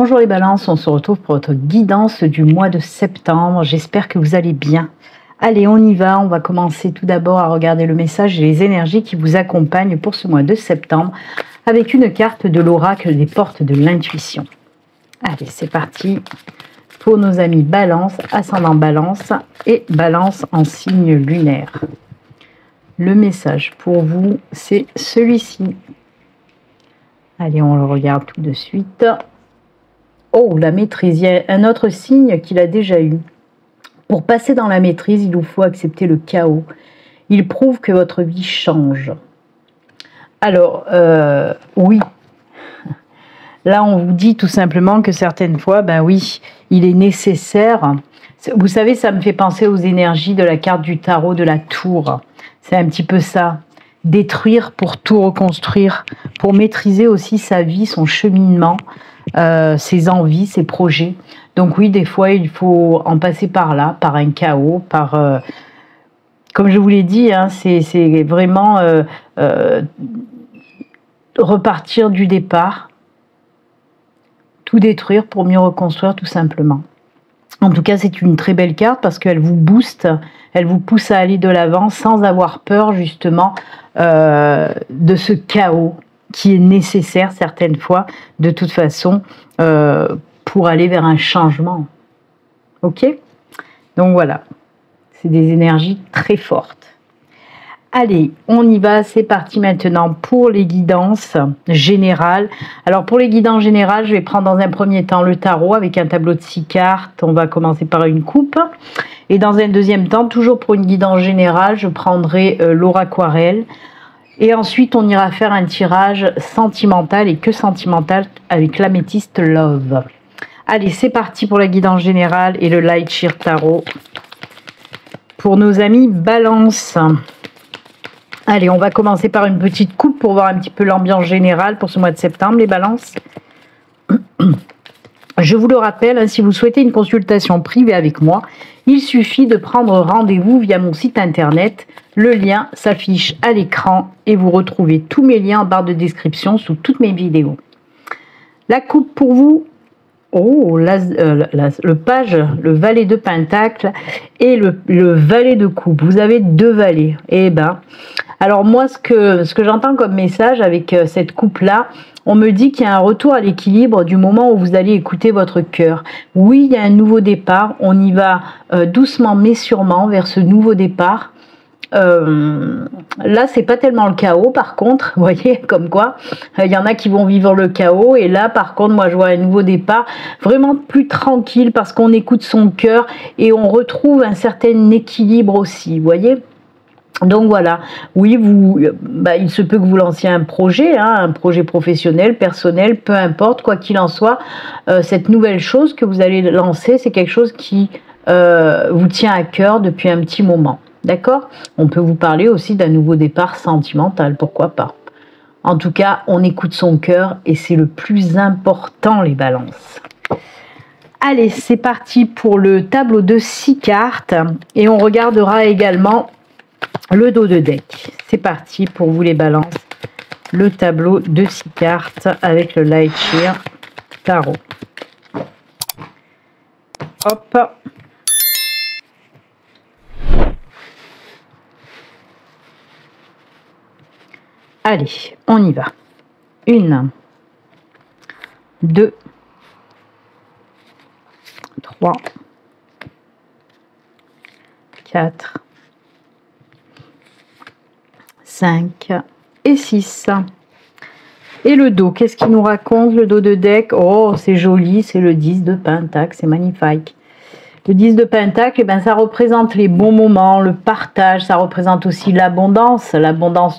Bonjour les balances, on se retrouve pour votre guidance du mois de septembre. J'espère que vous allez bien. Allez, on y va. On va commencer tout d'abord à regarder le message et les énergies qui vous accompagnent pour ce mois de septembre avec une carte de l'oracle des portes de l'intuition. Allez, c'est parti pour nos amis balance, ascendant balance et balance en signe lunaire. Le message pour vous, c'est celui-ci. Allez, on le regarde tout de suite. Oh, la maîtrise, il y a un autre signe qu'il a déjà eu. Pour passer dans la maîtrise, il vous faut accepter le chaos. Il prouve que votre vie change. Alors, oui. Là, on vous dit tout simplement que certaines fois, ben oui, il est nécessaire. Vous savez, ça me fait penser aux énergies de la carte du tarot de la tour. C'est un petit peu ça. Détruire pour tout reconstruire, pour maîtriser aussi sa vie, son cheminement, ses envies, ses projets. Donc oui, des fois, il faut en passer par là, par un chaos, par... comme je vous l'ai dit, hein, c'est vraiment repartir du départ, tout détruire pour mieux reconstruire tout simplement. En tout cas, c'est une très belle carte parce qu'elle vous booste, elle vous pousse à aller de l'avant sans avoir peur justement de ce chaos qui est nécessaire certaines fois, de toute façon, pour aller vers un changement. Ok? Donc voilà, c'est des énergies très fortes. Allez, on y va, c'est parti maintenant pour les guidances générales. Alors pour les guidances générales, je vais prendre dans un premier temps le tarot avec un tableau de 6 cartes. On va commencer par une coupe. Et dans un deuxième temps, toujours pour une guidance générale, je prendrai l'oraquarelle. Et ensuite, on ira faire un tirage sentimental et que sentimental avec l'améthyste Love. Allez, c'est parti pour la guidance générale et le Light Sheer Tarot. Pour nos amis Balance. Allez, on va commencer par une petite coupe pour voir un petit peu l'ambiance générale pour ce mois de septembre, les balances. Je vous le rappelle, hein, si vous souhaitez une consultation privée avec moi, il suffit de prendre rendez-vous via mon site internet. Le lien s'affiche à l'écran et vous retrouvez tous mes liens en barre de description sous toutes mes vidéos. La coupe pour vous. Oh, le page, le valet de pentacle et le valet de coupe. Vous avez deux valets. Eh ben, alors moi, ce que j'entends comme message avec cette coupe-là, on me dit qu'il y a un retour à l'équilibre du moment où vous allez écouter votre cœur. Oui, il y a un nouveau départ. On y va doucement mais sûrement vers ce nouveau départ. Là, c'est pas tellement le chaos, par contre, vous voyez, comme quoi, il y en a qui vont vivre le chaos, et là, par contre, moi, je vois un nouveau départ, vraiment plus tranquille, parce qu'on écoute son cœur, et on retrouve un certain équilibre aussi, vous voyez. Donc voilà, oui, il se peut que vous lanciez un projet, hein, un projet professionnel, personnel, peu importe, quoi qu'il en soit, cette nouvelle chose que vous allez lancer, c'est quelque chose qui vous tient à cœur depuis un petit moment. D'accord? On peut vous parler aussi d'un nouveau départ sentimental, pourquoi pas. En tout cas, on écoute son cœur et c'est le plus important, les balances. Allez, c'est parti pour le tableau de 6 cartes et on regardera également le dos de deck. C'est parti pour vous, les balances. Le tableau de 6 cartes avec le Light Sheer Tarot. Hop! Allez, on y va. 1, 2, 3, 4, 5 et 6. Et le dos, qu'est-ce qu'il nous raconte, le dos de deck? Oh, c'est joli, c'est le 10 de pentacle, c'est magnifique. Le 10 de pentacle, eh ben, ça représente les bons moments, le partage, ça représente aussi l'abondance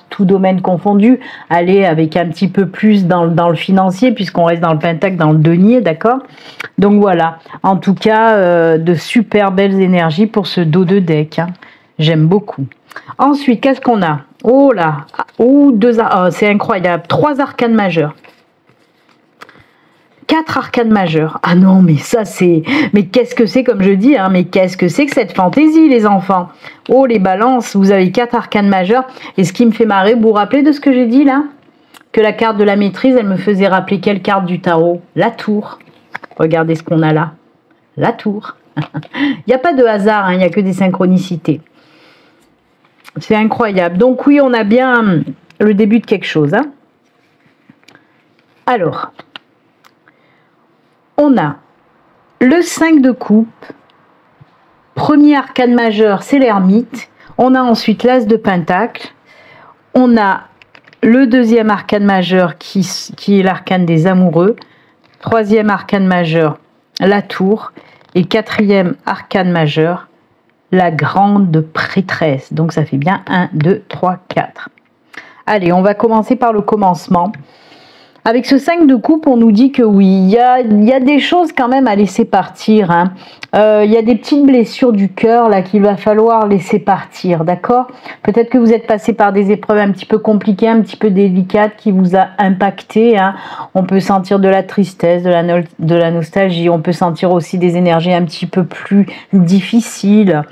tout domaine confondu, aller avec un petit peu plus dans le financier, puisqu'on reste dans le pentacle, dans le denier, d'accord? Donc voilà, en tout cas, de super belles énergies pour ce dos de deck, hein. J'aime beaucoup. Ensuite, qu'est-ce qu'on a? Oh là, oh, c'est incroyable, 3 arcanes majeures. 4 arcanes majeures. Ah non, mais ça c'est... Mais qu'est-ce que c'est, comme je dis, hein, mais qu'est-ce que c'est que cette fantaisie, les enfants? Oh, les balances, vous avez 4 arcanes majeures. Et ce qui me fait marrer, vous vous rappelez de ce que j'ai dit là? Que la carte de la maîtrise, elle me faisait rappeler quelle carte du tarot? La tour. Regardez ce qu'on a là. La tour. Il n'y a pas de hasard, hein, il n'y a que des synchronicités. C'est incroyable. Donc oui, on a bien le début de quelque chose. Hein. Alors, on a le 5 de coupe. Premier arcane majeur, c'est l'ermite. On a ensuite l'as de pentacle. On a le deuxième arcane majeur qui est l'arcane des amoureux. Troisième arcane majeur, la tour. Et quatrième arcane majeur, la grande prêtresse. Donc ça fait bien 1, 2, 3, 4. Allez, on va commencer par le commencement. Avec ce 5 de coupe, on nous dit que oui, il y a des choses quand même à laisser partir. Hein. Il y a des petites blessures du cœur là qu'il va falloir laisser partir, d'accord? Peut-être que vous êtes passé par des épreuves un petit peu compliquées, un petit peu délicates qui vous a impacté. Hein. On peut sentir de la tristesse, de la nostalgie. On peut sentir aussi des énergies un petit peu plus difficiles.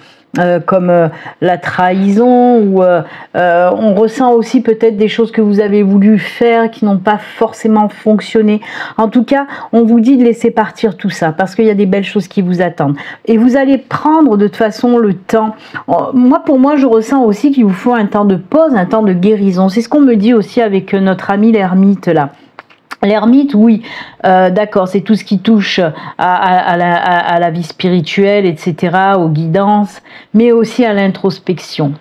Comme la trahison, ou on ressent aussi peut-être des choses que vous avez voulu faire qui n'ont pas forcément fonctionné. En tout cas, on vous dit de laisser partir tout ça parce qu'il y a des belles choses qui vous attendent. Et vous allez prendre de toute façon le temps. Pour moi, je ressens aussi qu'il vous faut un temps de pause, un temps de guérison. C'est ce qu'on me dit aussi avec notre ami l'ermite là. L'ermite, oui, d'accord, c'est tout ce qui touche à la vie spirituelle, etc., aux guidances, mais aussi à l'introspection.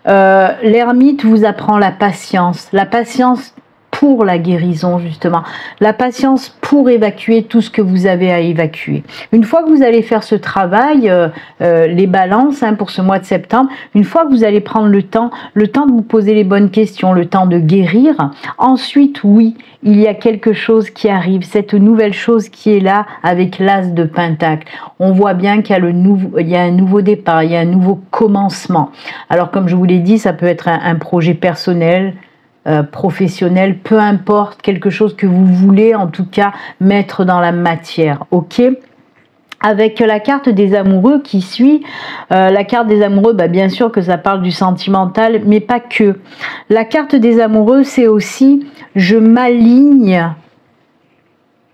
L'ermite vous apprend la patience pour la guérison, justement, la patience pour évacuer tout ce que vous avez à évacuer. Une fois que vous allez faire ce travail, les balances hein, pour ce mois de septembre, une fois que vous allez prendre le temps de vous poser les bonnes questions, le temps de guérir, ensuite, oui, il y a quelque chose qui arrive, cette nouvelle chose qui est là avec l'as de pentacle. On voit bien qu'il y a un nouveau départ, il y a un nouveau commencement. Alors, comme je vous l'ai dit, ça peut être un projet personnel, professionnel, peu importe, quelque chose que vous voulez en tout cas mettre dans la matière, ok? Avec la carte des amoureux qui suit, la carte des amoureux, bien sûr que ça parle du sentimental, mais pas que. La carte des amoureux, c'est aussi je m'aligne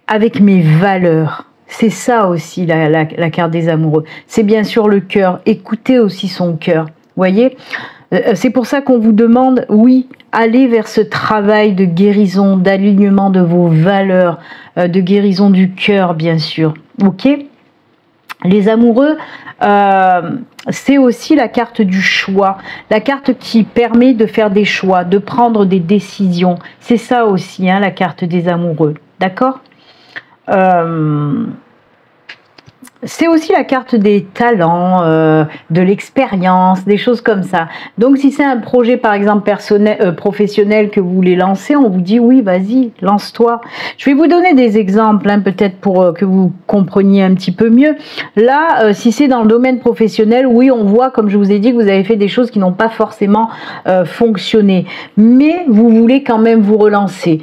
avec mes valeurs. C'est ça aussi la carte des amoureux. C'est bien sûr le cœur. Écoutez aussi son cœur. Voyez, c'est pour ça qu'on vous demande, oui, allez vers ce travail de guérison, d'alignement de vos valeurs, de guérison du cœur, bien sûr. Ok ? Les amoureux, c'est aussi la carte du choix, la carte qui permet de faire des choix, de prendre des décisions. C'est ça aussi, hein, la carte des amoureux. D'accord ? C'est aussi la carte des talents, de l'expérience, des choses comme ça. Donc, si c'est un projet, par exemple, professionnel que vous voulez lancer, on vous dit, oui, vas-y, lance-toi. Je vais vous donner des exemples, hein, peut-être pour que vous compreniez un petit peu mieux. Là, si c'est dans le domaine professionnel, oui, on voit, comme je vous ai dit, que vous avez fait des choses qui n'ont pas forcément fonctionné. Mais vous voulez quand même vous relancer,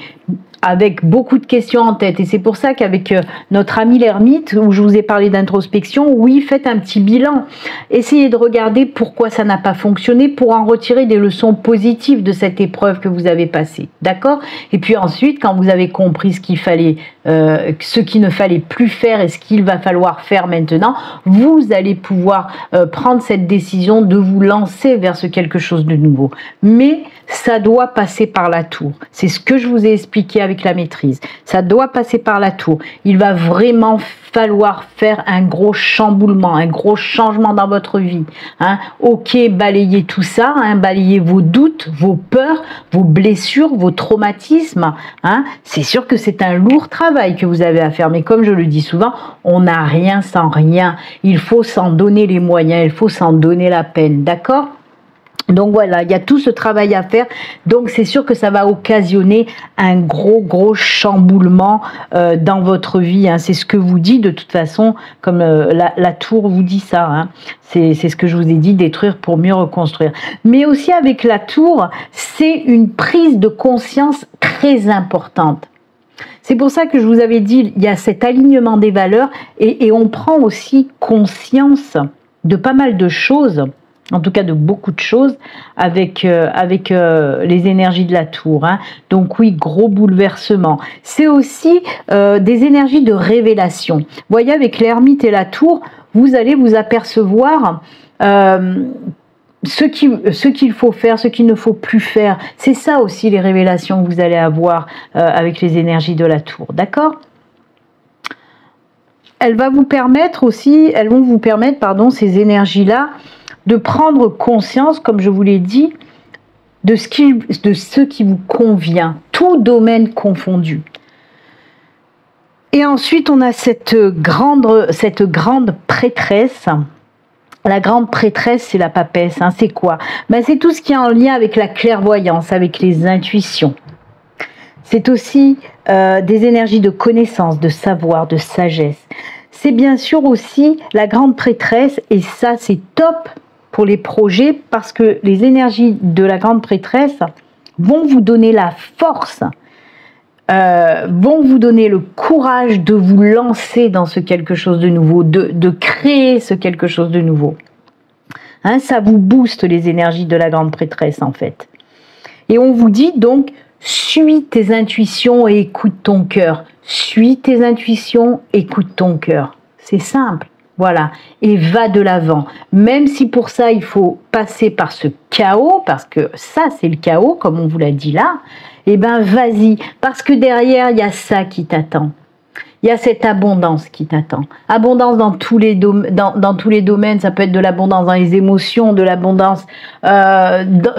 avec beaucoup de questions en tête. Et c'est pour ça qu'avec notre ami l'ermite, où je vous ai parlé d'introspection, oui, faites un petit bilan. Essayez de regarder pourquoi ça n'a pas fonctionné pour en retirer des leçons positives de cette épreuve que vous avez passée. D'accord ? Et puis ensuite, quand vous avez compris ce qu'il fallait, ce qu'il ne fallait plus faire et ce qu'il va falloir faire maintenant, vous allez pouvoir prendre cette décision de vous lancer vers quelque chose de nouveau. Mais ça doit passer par la tour. C'est ce que je vous ai expliqué avec la maîtrise. Ça doit passer par la tour. Il va vraiment falloir faire un gros chamboulement, un gros changement dans votre vie. Hein. Ok, balayez tout ça, hein, balayez vos doutes, vos peurs, vos blessures, vos traumatismes. Hein. C'est sûr que c'est un lourd travail que vous avez à faire, mais comme je le dis souvent, on n'a rien sans rien. Il faut s'en donner les moyens, il faut s'en donner la peine, d'accord ? Donc voilà, il y a tout ce travail à faire. Donc c'est sûr que ça va occasionner un gros chamboulement dans votre vie. Hein. C'est ce que vous dit de toute façon, comme la tour vous dit ça. Hein. C'est ce que je vous ai dit, détruire pour mieux reconstruire. Mais aussi avec la tour, c'est une prise de conscience très importante. C'est pour ça que je vous avais dit, il y a cet alignement des valeurs et on prend aussi conscience de pas mal de choses en tout cas de beaucoup de choses, avec les énergies de la tour. Hein. Donc oui, gros bouleversement. C'est aussi des énergies de révélation. Vous voyez, avec l'ermite et la tour, vous allez vous apercevoir ce qu'il faut faire, ce qu'il ne faut plus faire. C'est ça aussi les révélations que vous allez avoir avec les énergies de la tour. D'accord ? Elles vont vous permettre, ces énergies-là, de prendre conscience, comme je vous l'ai dit, de ce qui vous convient, tout domaine confondu. Et ensuite, on a cette grande prêtresse. La grande prêtresse, c'est la papesse. Hein. C'est quoi? C'est tout ce qui est en lien avec la clairvoyance, avec les intuitions. C'est aussi des énergies de connaissance, de savoir, de sagesse. C'est bien sûr aussi la grande prêtresse, et ça, c'est top pour les projets, parce que les énergies de la grande prêtresse vont vous donner la force, vont vous donner le courage de vous lancer dans ce quelque chose de nouveau, de créer ce quelque chose de nouveau. Hein, ça vous booste les énergies de la grande prêtresse en fait. Et on vous dit donc, suis tes intuitions et écoute ton cœur. Suis tes intuitions, écoute ton cœur. C'est simple. Voilà, et va de l'avant. Même si pour ça, il faut passer par ce chaos, parce que ça, c'est le chaos, comme on vous l'a dit là, eh bien, vas-y, parce que derrière, il y a ça qui t'attend. Il y a cette abondance qui t'attend. Abondance dans tous les domaines, ça peut être de l'abondance dans les émotions, de l'abondance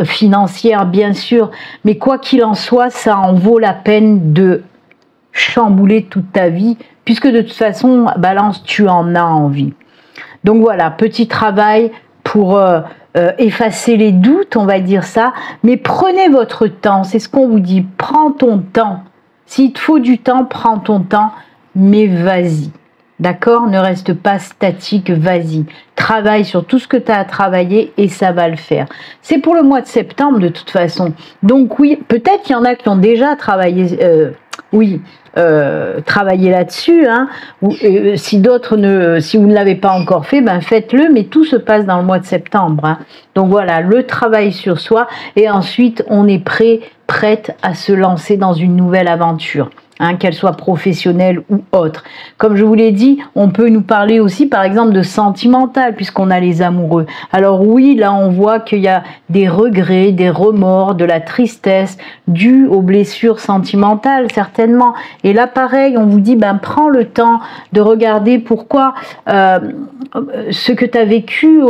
financière, bien sûr, mais quoi qu'il en soit, ça en vaut la peine de chambouler toute ta vie, puisque de toute façon, Balance, tu en as envie. Donc voilà, petit travail pour effacer les doutes, on va dire ça, mais prenez votre temps, c'est ce qu'on vous dit, prends ton temps. S'il te faut du temps, prends ton temps, mais vas-y. D'accord? Ne reste pas statique, vas-y. Travaille sur tout ce que tu as à travailler et ça va le faire. C'est pour le mois de septembre de toute façon. Donc oui, peut-être qu'il y en a qui ont déjà travaillé, travailler là-dessus. Hein. Si vous ne l'avez pas encore fait, faites-le, mais tout se passe dans le mois de septembre. Hein. Donc voilà, le travail sur soi et ensuite on est prête à se lancer dans une nouvelle aventure. Hein, qu'elle soit professionnelle ou autre. Comme je vous l'ai dit, on peut nous parler aussi par exemple de sentimental puisqu'on a les amoureux. Alors oui, là on voit qu'il y a des regrets, des remords, de la tristesse due aux blessures sentimentales certainement. Et là pareil, on vous dit prends le temps de regarder pourquoi ce que tu as vécu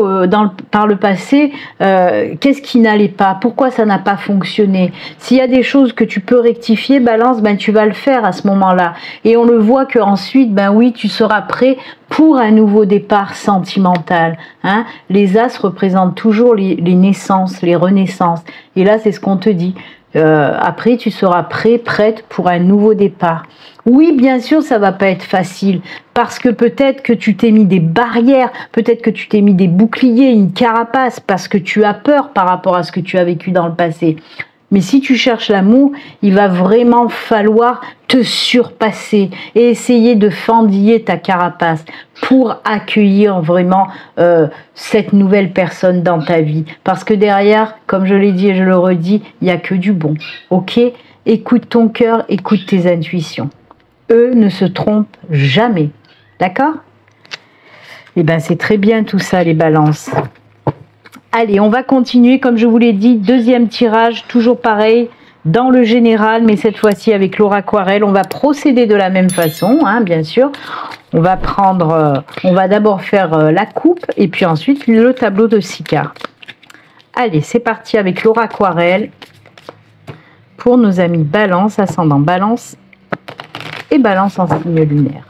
par le passé, qu'est-ce qui n'allait pas, pourquoi ça n'a pas fonctionné. S'il y a des choses que tu peux rectifier, Balance, tu vas le faire à ce moment-là. Et on le voit qu'ensuite, oui, tu seras prêt pour un nouveau départ sentimental. Hein. Les As représentent toujours les naissances, les renaissances. Et là, c'est ce qu'on te dit. Après, tu seras prête pour un nouveau départ. Oui, bien sûr, ça va pas être facile parce que peut-être que tu t'es mis des barrières, peut-être que tu t'es mis des boucliers, une carapace parce que tu as peur par rapport à ce que tu as vécu dans le passé. Mais si tu cherches l'amour, il va vraiment falloir te surpasser et essayer de fendiller ta carapace pour accueillir vraiment cette nouvelle personne dans ta vie. Parce que derrière, comme je l'ai dit et je le redis, il n'y a que du bon. Ok? Écoute ton cœur, écoute tes intuitions. Eux ne se trompent jamais. D'accord? Eh bien, c'est très bien tout ça, les balances. Allez, on va continuer, comme je vous l'ai dit, deuxième tirage, toujours pareil, dans le général, mais cette fois-ci avec l'Aura Aquarelle. On va procéder de la même façon, hein, bien sûr. On va d'abord faire la coupe, et puis ensuite le tableau de 6 cartes. Allez, c'est parti avec l'Aura Aquarelle, pour nos amis Balance, ascendant Balance, et Balance en signe lunaire.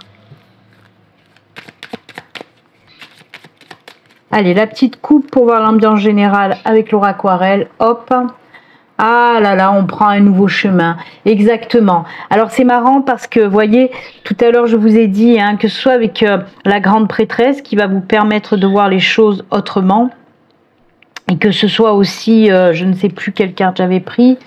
Allez, la petite coupe pour voir l'ambiance générale avec l'Aura Aquarelle. Hop. Ah là là, on prend un nouveau chemin. Exactement. Alors, c'est marrant parce que, vous voyez, tout à l'heure, je vous ai dit que ce soit avec la grande prêtresse qui va vous permettre de voir les choses autrement. Et que ce soit aussi, je ne sais plus quelle carte j'avais pris,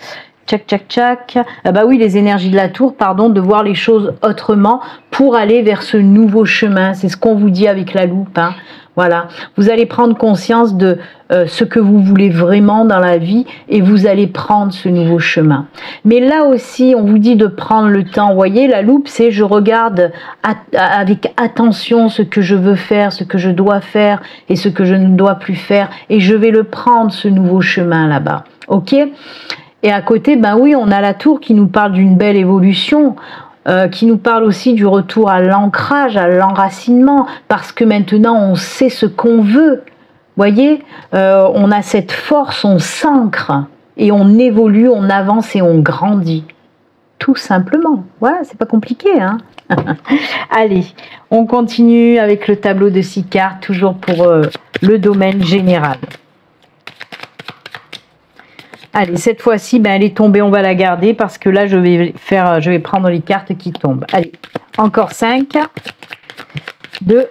Tchac, tchac, tchac. Ah bah oui, les énergies de la tour, pardon, de voir les choses autrement pour aller vers ce nouveau chemin. C'est ce qu'on vous dit avec la loupe, hein. Voilà, vous allez prendre conscience de ce que vous voulez vraiment dans la vie et vous allez prendre ce nouveau chemin. Mais là aussi, on vous dit de prendre le temps. Vous voyez, la loupe, c'est je regarde avec attention ce que je veux faire, ce que je dois faire et ce que je ne dois plus faire. Et je vais le prendre, ce nouveau chemin là-bas. Ok ? Et à côté, ben oui, on a la tour qui nous parle d'une belle évolution. Qui nous parle aussi du retour à l'ancrage, à l'enracinement, parce que maintenant on sait ce qu'on veut. Voyez, on a cette force, on s'ancre et on évolue, on avance et on grandit. Tout simplement. Voilà, c'est pas compliqué, hein. Allez, on continue avec le tableau de 6 cartes, toujours pour le domaine général. Allez, cette fois-ci, ben, elle est tombée, on va la garder parce que là, je vais prendre les cartes qui tombent. Allez, encore 5, 2.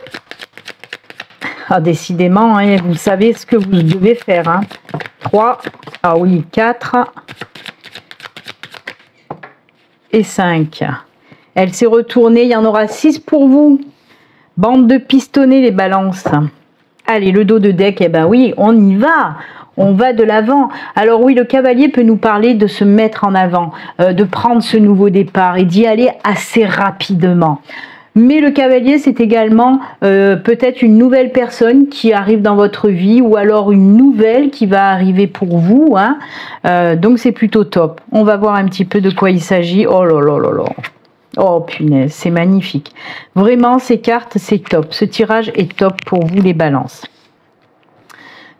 Ah, décidément, hein, vous savez ce que vous devez faire. Hein. 3, ah oui, 4 et 5. Elle s'est retournée, il y en aura 6 pour vous. Bande de pistonnets, les balances. Allez, le dos de deck, eh ben oui, on y va. On va de l'avant. Alors oui, le cavalier peut nous parler de se mettre en avant, de prendre ce nouveau départ et d'y aller assez rapidement. Mais le cavalier, c'est également peut-être une nouvelle personne qui arrive dans votre vie ou alors une nouvelle qui va arriver pour vous. Hein. Donc c'est plutôt top. On va voir un petit peu de quoi il s'agit. Oh là là là là. Oh punaise, c'est magnifique. Vraiment, ces cartes, c'est top. Ce tirage est top pour vous les balances.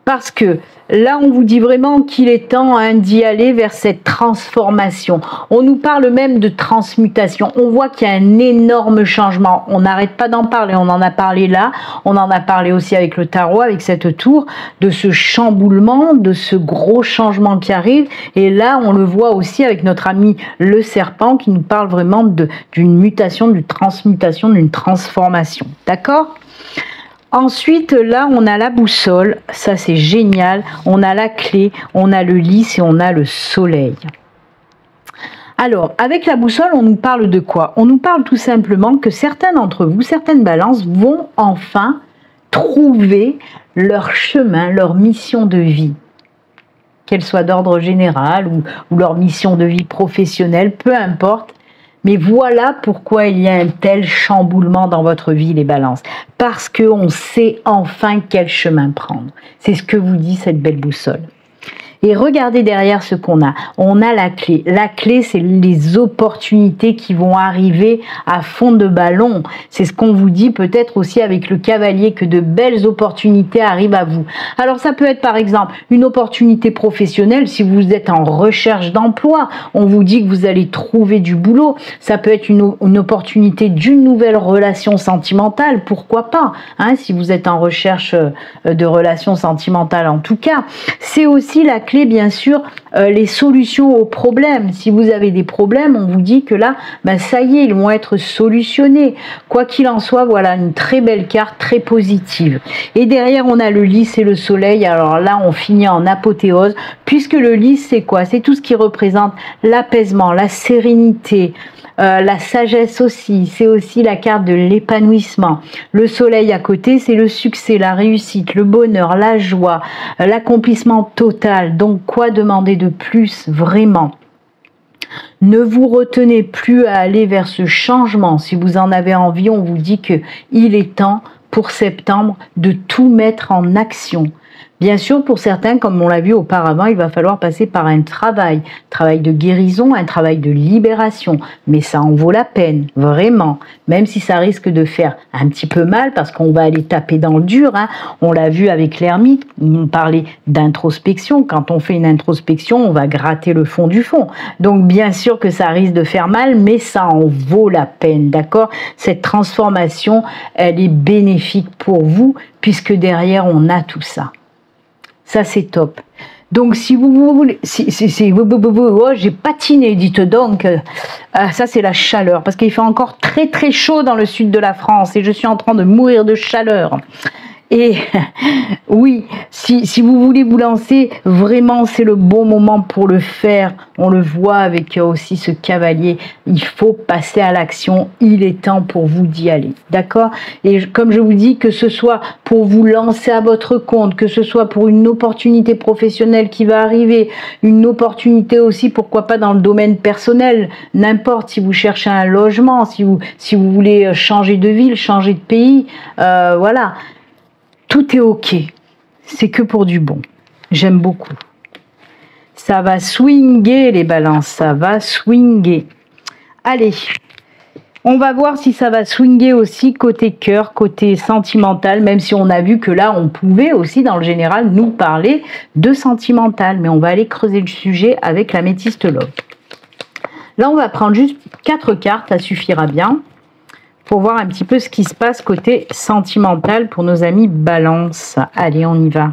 Parce que là, on vous dit vraiment qu'il est temps hein, d'y aller vers cette transformation. On nous parle même de transmutation. On voit qu'il y a un énorme changement. On n'arrête pas d'en parler. On en a parlé là. On en a parlé aussi avec le tarot, avec cette tour, de ce chamboulement, de ce gros changement qui arrive. Et là, on le voit aussi avec notre ami le serpent qui nous parle vraiment d'une mutation, d'une transmutation, d'une transformation. D'accord ? Ensuite, là, on a la boussole. Ça, c'est génial. On a la clé, on a le lys et on a le soleil. Alors, avec la boussole, on nous parle de quoi? On nous parle tout simplement que certains d'entre vous, certaines balances, vont enfin trouver leur chemin, leur mission de vie. Qu'elle soit d'ordre général ou leur mission de vie professionnelle, peu importe. Mais voilà pourquoi il y a un tel chamboulement dans votre vie, les balances. Parce qu'on sait enfin quel chemin prendre. C'est ce que vous dit cette belle boussole. Et regardez derrière ce qu'on a. On a la clé. La clé, c'est les opportunités qui vont arriver à fond de ballon. C'est ce qu'on vous dit peut-être aussi avec le cavalier, que de belles opportunités arrivent à vous. Alors ça peut être par exemple une opportunité professionnelle si vous êtes en recherche d'emploi. On vous dit que vous allez trouver du boulot. Ça peut être une opportunité d'une nouvelle relation sentimentale. Pourquoi pas hein, si vous êtes en recherche de relations sentimentales en tout cas. C'est aussi la clé bien sûr les solutions aux problèmes. Si vous avez des problèmes, on vous dit que là, ben ça y est, ils vont être solutionnés. Quoi qu'il en soit, voilà une très belle carte, très positive. Et derrière, on a le lys et le soleil. Alors là, on finit en apothéose, puisque le lys, c'est quoi? C'est tout ce qui représente l'apaisement, la sérénité, la sagesse aussi. C'est aussi la carte de l'épanouissement. Le soleil à côté, c'est le succès, la réussite, le bonheur, la joie, l'accomplissement total. Donc, quoi demander de plus, vraiment? Ne vous retenez plus à aller vers ce changement. Si vous en avez envie, on vous dit qu'il est temps pour septembre de tout mettre en action. Bien sûr, pour certains, comme on l'a vu auparavant, il va falloir passer par un travail de guérison, un travail de libération. Mais ça en vaut la peine, vraiment. Même si ça risque de faire un petit peu mal, parce qu'on va aller taper dans le dur. Hein. On l'a vu avec l'ermite, on parlait d'introspection. Quand on fait une introspection, on va gratter le fond du fond. Donc bien sûr que ça risque de faire mal, mais ça en vaut la peine, d'accord? Cette transformation, elle est bénéfique pour vous, puisque derrière, on a tout ça. Ça, c'est top. Donc, si vous voulez... oh, j'ai patiné, dites donc. Ça, c'est la chaleur. Parce qu'il fait encore très, très chaud dans le sud de la France. Et je suis en train de mourir de chaleur. Et oui, si vous voulez vous lancer, vraiment c'est le bon moment pour le faire. On le voit avec aussi ce cavalier. Il faut passer à l'action. Il est temps pour vous d'y aller. D'accord? Et comme je vous dis, que ce soit pour vous lancer à votre compte, que ce soit pour une opportunité professionnelle qui va arriver, une opportunité aussi, pourquoi pas dans le domaine personnel, n'importe, si vous cherchez un logement, si vous voulez changer de ville, changer de pays, voilà. Tout est ok, c'est que pour du bon. J'aime beaucoup. Ça va swinger les balances, ça va swinger. Allez, on va voir si ça va swinger aussi côté cœur, côté sentimental, même si on a vu que là, on pouvait aussi dans le général nous parler de sentimental. Mais on va aller creuser le sujet avec l'améthyste love. Là, on va prendre juste 4 cartes, ça suffira bien. Pour voir un petit peu ce qui se passe côté sentimental pour nos amis balance. Allez, on y va.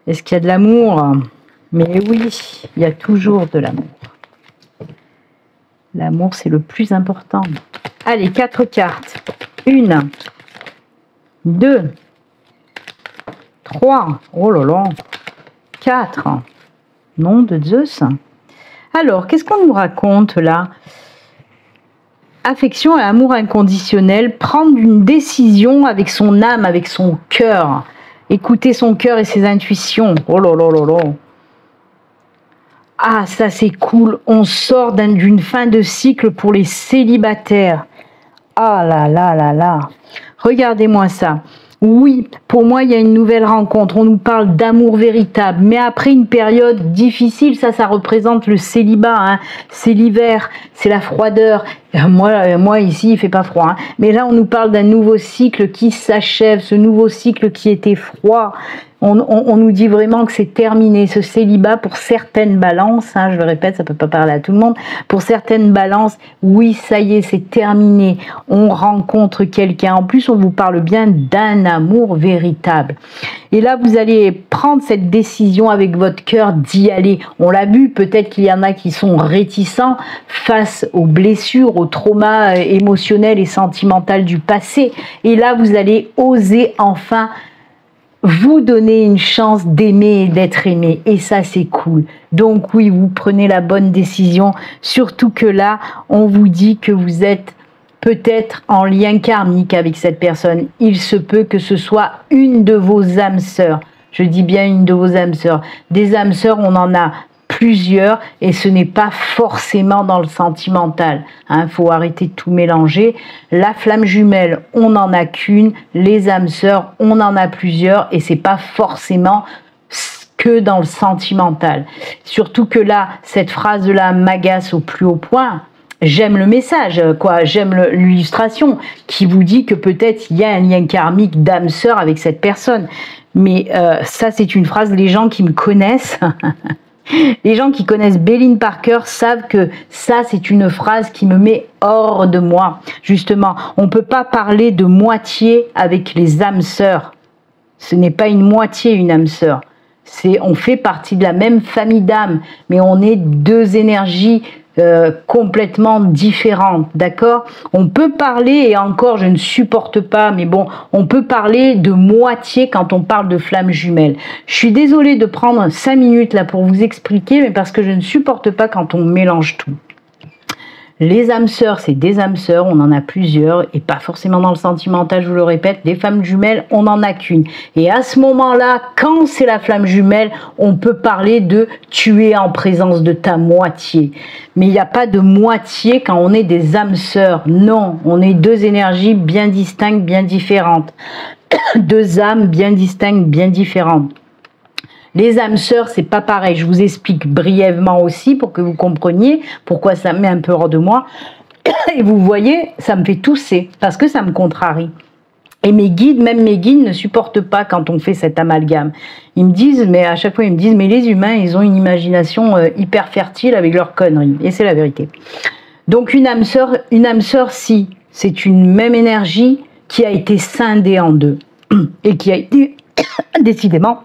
Est-ce qu'il y a de l'amour? Mais oui, il y a toujours de l'amour. L'amour, c'est le plus important. Allez, 4 cartes. 1, 2, 3, oh là là, 4. Nom de Zeus. Alors, qu'est-ce qu'on nous raconte là? Affection et amour inconditionnel, prendre une décision avec son âme, avec son cœur, écouter son cœur et ses intuitions. Oh là là là là. Ah, ça c'est cool, on sort d'une fin de cycle pour les célibataires. Ah là là là là, regardez-moi ça. Oui, pour moi, il y a une nouvelle rencontre. On nous parle d'amour véritable. Mais après une période difficile, ça représente le célibat. Hein. C'est l'hiver, c'est la froideur. Moi, ici, il fait pas froid. Hein. Mais là, on nous parle d'un nouveau cycle qui s'achève. Ce nouveau cycle qui était froid. On nous dit vraiment que c'est terminé. Ce célibat, pour certaines balances, hein, je le répète, ça peut pas parler à tout le monde. Pour certaines balances, oui, ça y est, c'est terminé. On rencontre quelqu'un. En plus, on vous parle bien d'un amour véritable. Et là, vous allez prendre cette décision avec votre cœur d'y aller. On l'a vu, peut-être qu'il y en a qui sont réticents face aux blessures, aux traumas émotionnels et sentimentaux du passé. Et là, vous allez oser enfin vous donner une chance d'aimer et d'être aimé. Et ça, c'est cool. Donc oui, vous prenez la bonne décision. Surtout que là, on vous dit que vous êtes peut-être en lien karmique avec cette personne. Il se peut que ce soit une de vos âmes sœurs. Je dis bien une de vos âmes sœurs. Des âmes sœurs, on en a plusieurs et ce n'est pas forcément dans le sentimental. Hein, faut arrêter de tout mélanger. La flamme jumelle, on n'en a qu'une. Les âmes sœurs, on en a plusieurs et c'est pas forcément que dans le sentimental. Surtout que là, cette phrase-là m'agace au plus haut point. J'aime le message, quoi. J'aime l'illustration qui vous dit que peut-être il y a un lien karmique d'âme sœur avec cette personne. Mais ça, c'est une phrase, les gens qui me connaissent, les gens qui connaissent Béline Parker savent que ça, c'est une phrase qui me met hors de moi. Justement, on ne peut pas parler de moitié avec les âmes sœurs. Ce n'est pas une moitié, une âme sœur. On fait partie de la même famille d'âmes, mais on est deux énergies complètement différentes, d'accord? On peut parler, et encore je ne supporte pas, mais bon, on peut parler de moitié quand on parle de flammes jumelles. Je suis désolée de prendre 5 minutes là pour vous expliquer, mais parce que je ne supporte pas quand on mélange tout. Les âmes sœurs, c'est des âmes sœurs, on en a plusieurs, et pas forcément dans le sentimental, je vous le répète. Des femmes jumelles, on n'en a qu'une. Et à ce moment-là, quand c'est la flamme jumelle, on peut parler de tu es en présence de ta moitié. Mais il n'y a pas de moitié quand on est des âmes sœurs. Non, on est deux énergies bien distinctes, bien différentes. Deux âmes bien distinctes, bien différentes. Les âmes sœurs, c'est pas pareil. Je vous explique brièvement aussi pour que vous compreniez pourquoi ça me met un peu hors de moi. Et vous voyez, ça me fait tousser parce que ça me contrarie. Et mes guides, même mes guides, ne supportent pas quand on fait cet amalgame. Ils me disent, mais à chaque fois, ils me disent, mais les humains, ils ont une imagination hyper fertile avec leurs conneries. Et c'est la vérité. Donc une âme sœur, si, c'est une même énergie qui a été scindée en deux et qui a été, décidément,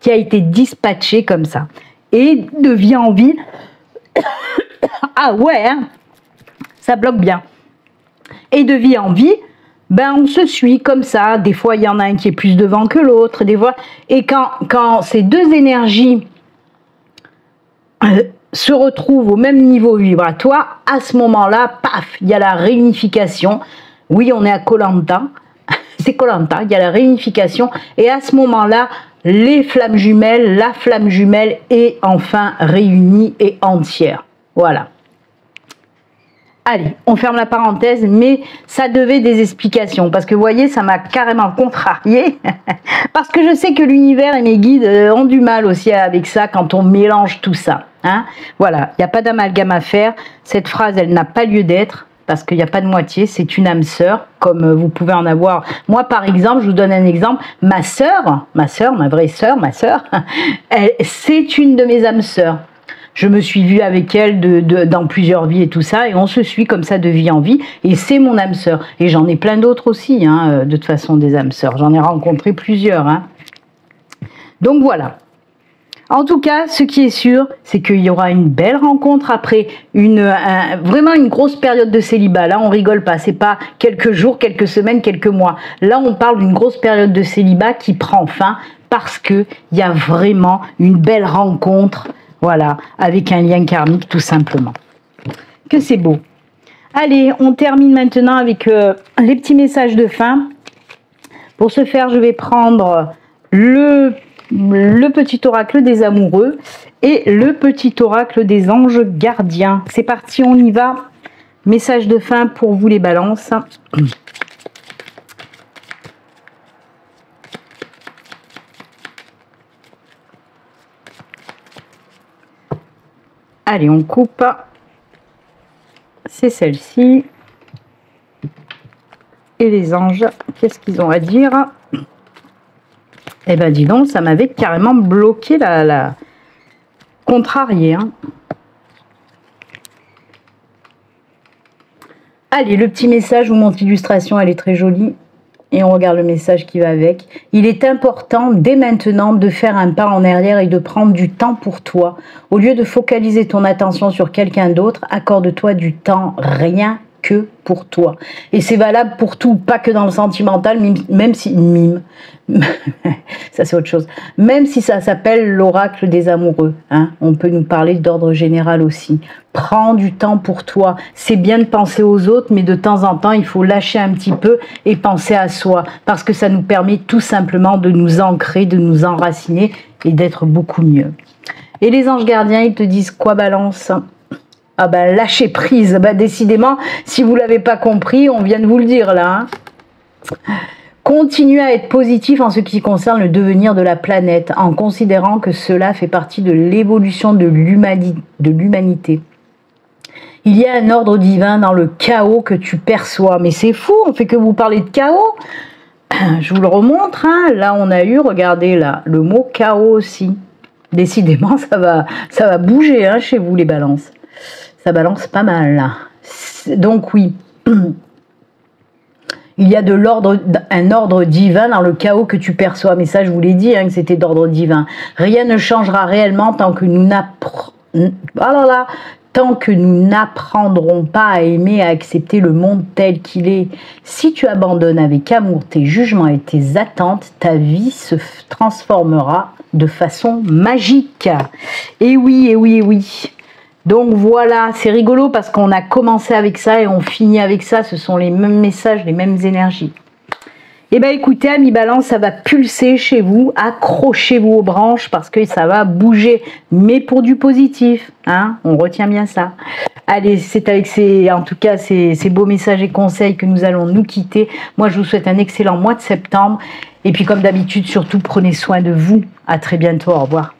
qui a été dispatché comme ça. Et de vie en vie, ah ouais, hein, ça bloque bien. Et de vie en vie, ben on se suit comme ça. Des fois, il y en a un qui est plus devant que l'autre, des fois. Et quand ces deux énergies se retrouvent au même niveau vibratoire, à ce moment-là, paf, il y a la réunification. Oui, on est à Koh-Lanta. C'est Koh-Lanta, il y a la réunification. Et à ce moment-là, les flammes jumelles, la flamme jumelle est enfin réunie et entière. Voilà. Allez, on ferme la parenthèse, mais ça devait des explications. Parce que vous voyez, ça m'a carrément contrarié. Parce que je sais que l'univers et mes guides ont du mal aussi avec ça quand on mélange tout ça. Hein. Voilà, il n'y a pas d'amalgame à faire. Cette phrase, elle n'a pas lieu d'être. Parce qu'il n'y a pas de moitié, c'est une âme sœur, comme vous pouvez en avoir. Moi, par exemple, je vous donne un exemple. Ma sœur, ma vraie sœur, c'est une de mes âmes sœurs. Je me suis vue avec elle dans plusieurs vies et tout ça, et on se suit comme ça de vie en vie, et c'est mon âme sœur. Et j'en ai plein d'autres aussi, hein, de toute façon, des âmes sœurs. J'en ai rencontré plusieurs. Hein. Donc voilà. En tout cas, ce qui est sûr, c'est qu'il y aura une belle rencontre après vraiment une grosse période de célibat. Là, on rigole pas. C'est pas quelques jours, quelques semaines, quelques mois. Là, on parle d'une grosse période de célibat qui prend fin parce que il y a vraiment une belle rencontre, voilà, avec un lien karmique tout simplement. Que c'est beau. Allez, on termine maintenant avec les petits messages de fin. Pour ce faire, je vais prendre le petit oracle des amoureux et le petit oracle des anges gardiens. C'est parti, on y va. Message de fin pour vous les balances. Allez, on coupe. C'est celle-ci. Et les anges, qu'est-ce qu'ils ont à dire ? Eh ben dis donc, ça m'avait carrément bloqué la contrarié. Hein. Allez, le petit message, je vous montre l'illustration, elle est très jolie. Et on regarde le message qui va avec. Il est important dès maintenant de faire un pas en arrière et de prendre du temps pour toi. Au lieu de focaliser ton attention sur quelqu'un d'autre, accorde-toi du temps, rien que pour toi. Et c'est valable pour tout, pas que dans le sentimental, même si... ça c'est autre chose. Même si ça s'appelle l'oracle des amoureux, hein, on peut nous parler d'ordre général aussi. Prends du temps pour toi. C'est bien de penser aux autres, mais de temps en temps, il faut lâcher un petit peu et penser à soi, parce que ça nous permet tout simplement de nous ancrer, de nous enraciner et d'être beaucoup mieux. Et les anges gardiens, ils te disent quoi, Balance ? Ah ben, lâcher prise. Ben, décidément, si vous ne l'avez pas compris, on vient de vous le dire là. Hein. Continuez à être positif en ce qui concerne le devenir de la planète, en considérant que cela fait partie de l'évolution de l'humanité. Il y a un ordre divin dans le chaos que tu perçois. Mais c'est fou, on fait que vous parler de chaos. Je vous le remontre. Hein. Là, on a eu, regardez là, le mot chaos aussi. Décidément, ça va bouger hein, chez vous les balances. Ça balance pas mal là. Donc oui, il y a un ordre divin dans le chaos que tu perçois. Mais ça, je vous l'ai dit, hein, que c'était d'ordre divin. Rien ne changera réellement tant que nous n'apprendrons pas à aimer, à accepter le monde tel qu'il est. Si tu abandonnes avec amour tes jugements et tes attentes, ta vie se transformera de façon magique. Et oui, et oui, et oui. Donc voilà, c'est rigolo parce qu'on a commencé avec ça et on finit avec ça. Ce sont les mêmes messages, les mêmes énergies. Eh bien écoutez, amis Balance, ça va pulser chez vous. Accrochez-vous aux branches parce que ça va bouger. Mais pour du positif, hein, on retient bien ça. Allez, c'est avec ces beaux messages et conseils que nous allons nous quitter. Moi, je vous souhaite un excellent mois de septembre. Et puis comme d'habitude, surtout, prenez soin de vous. À très bientôt, au revoir.